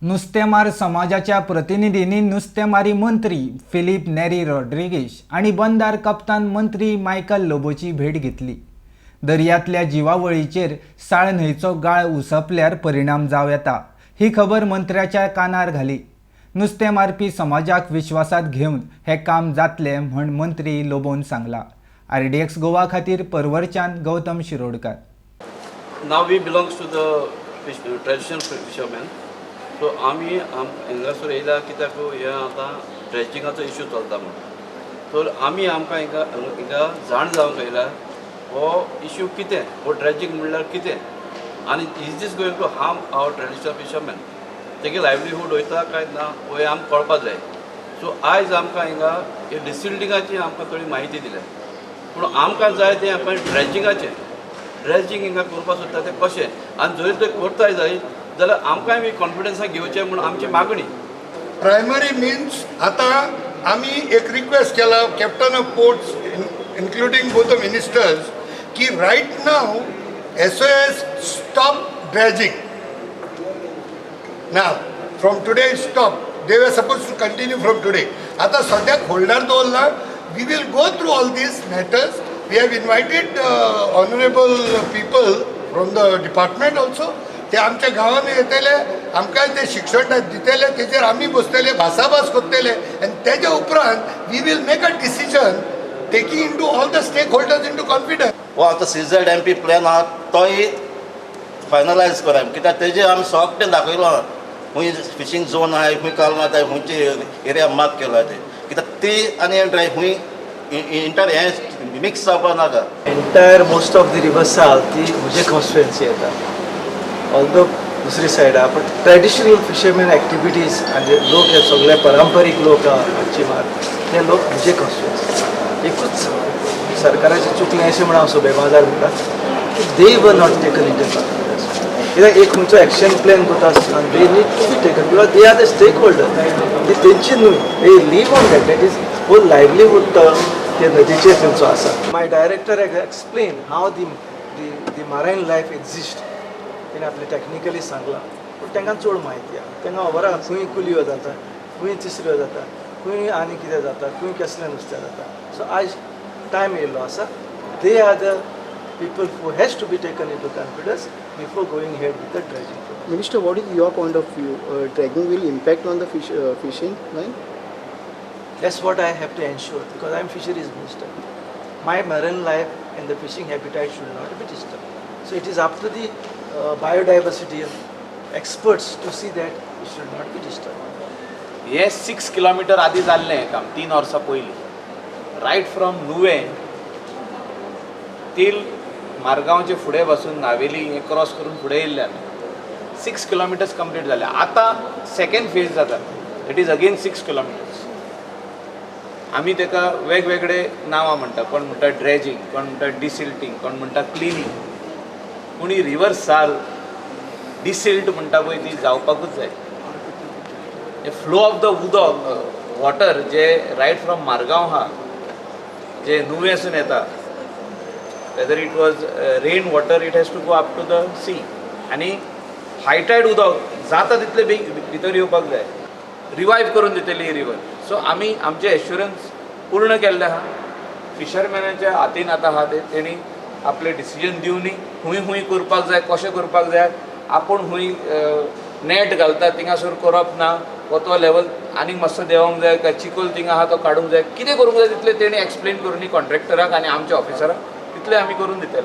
नुस्तेमार समाजाच्या प्रतिनिधींनी नुस्तेमारी मंत्री फिलिप नेरी रॉड्रिगीस आणि बंदर कप्तान मंत्री मायकल लोबोची भेट घेतली। दर्यांतल्या जिवावळीचेर साळ न्हंयचो गाळ उसपल्यार परिणाम जाव येता ही खबर मंत्र्याच्या कानार घाली। नुस्तें मारपी समाजाक विश्वासात घेवन हे काम जातले म्हण मंत्री लोबोन सांगला। RDX गोवा खातीर परवरच्यान Gautam Shirodkar. Now we belongs to the traditional fishermen. So आमी हांगासर येयला कित्याक हे आतां ड्रेजिंगाचो इश्यू चलता म्हणून। तर आमी आमकां हिंगा जाण जावंक येयला हो इश्यू कितें, हो ड्रेजिंग म्हणल्यार कितें आनी is this going to harm our traditional fisherman, तेगे लायवलीहूड वयता काय ना हो आमकां कळपाक जाय। सो आयज आमकां हिंगा हे डिसिल्डिंगाची आमकां थोडी म्हायती दिल्या, पूण आमकां जाय तें आमकां ड्रेजिंग हिंगा करपाक सोदता तें कशें आनी जर तें करताय जाल्यार आमकांय बी कॉन्फिडन्सान घेवचें म्हणून आमची मागणी। प्रायमरी मिन्स आतां आमी एक रिक्वेस्ट केला captain of ports including both the ministers की right now SOS stop dredging now from today stop they were suppose to continue from today. आतां सद्याक होल्डार दवरला, we will go through all these matters. We have invited honourable people from the department also, ते आमच्या गांवांनी येतले, आमकां ते शिक्षण दितले, तेजेर आमी बसतले, भासाभास करतले आनी तेज्या उपरांत we will make a decision taking into all the stakeholders into confidence. हो आतां CZMP प्लॅन आहा तोय फायनलायज करा, कित्याक तेजेर आमी सोगटें दाखयलो आहा खंय फिशींग झोन आहाय, खंय कालवां आतां खंयचे एरिया मार्क केलो ते, कित्याक ती आनी ड्राय खंय इंटर हें मिक्स जावपा नाका। एंटायर मोस्ट ऑफ द रिवर्साल ती म्हजे कॉन्स्टिट्युएन्सी येता, ऑल्दो दुसरी सायड आहा, बट ट्रेडिशनल फिशरमॅन एक्टिविटीज आनी लोक हे सगळे पारंपारीक लोक आहा मच्छीमार ते लोक म्हजे कॉन्स्टिट्युएन्सी। एकूच सरकाराचें चुकलें अशें म्हणून हांव सुबेमाजार म्हणटा की they were not taken into confidence, कित्याक एक खंयचो एक्शन प्लॅन करता आसतना they need to be taken because they are the stakeholder, ती तेंची न्हय, they live on that is whole livelihood ते नदीचेर तेंचो आसा। My director explain how the marine life exist, तिने आपले टॅक्निकली सांगला, पूण तांकां चड म्हायती आहा, तांकां खबर आहा खंय कुलियो जाता, खंय तिसऱ्यो जाता, खंय आनी कितें जाता, खंय कसलें नुस्तें जाता। सो आयज टायम येयल्लो आसा, दे are the people who has to be taken into confidence before going ahead with the dredging process. Minister, what is your point of view? Dragging will impact on the fishing line? That's what I have to ensure because I am fisheries minister. My marine life and the fishing habitat should not be disturbed. So it is up to the biodiversity experts to see that it should not be disturbed. हे 6 kilometre आधी जाल्लें काम 3 वर्सां पयलीं, right from Nuvem till मारगांवचे फुडें बसून नावेली हे cross करून फुडें येयल्ल्यान 6 किलोमिटर्स कंप्लीट जाले। आतां सेकेंड फेज जाता, इट इज अगेन 6 किलोमिटर्स। आमी तेका वेगवेगळे नांवां म्हणटा, कोण म्हणटा ड्रेजिंग, कोण म्हणटा डिसिल्टिंग, कोण म्हणटा क्लिनिंग, पूण ही रिवर साल डिसिल्ट म्हणटा पळय ती जावपाकूच जाय। हे फ्लो ऑफ द उदक वॉटर जे रायट फ्रॉम मारगांव आहा जे नुवेंसून येता, whether it was rain water, it has to go up to the sea, आणि हायटायड उदक जाता तितले भितर येवपाक जाय, रिवायव करून दितली ही रिवर। सो आमी आमचे एश्युरन्स पूर्ण केल्ले आहा, फिशरमॅनाच्या हातीन आतां आहा ते तेणी आपले डिसिजन दिवनी खंय खंय करपाक जाय, कशें करपाक जाय, आपूण खंय नेट घालता थिंगासर करप ना, वतो लेवल आनीक मातसो देंवोंक जाय काय चिकोल थिंगा आहा तो काडूंक जाय, कितें करूंक जाय तितलें तेणी एक्सप्लेन करून कॉन्ट्रॅक्टराक आनी आमच्या ऑफिसराक तितलें आमी करून दितले।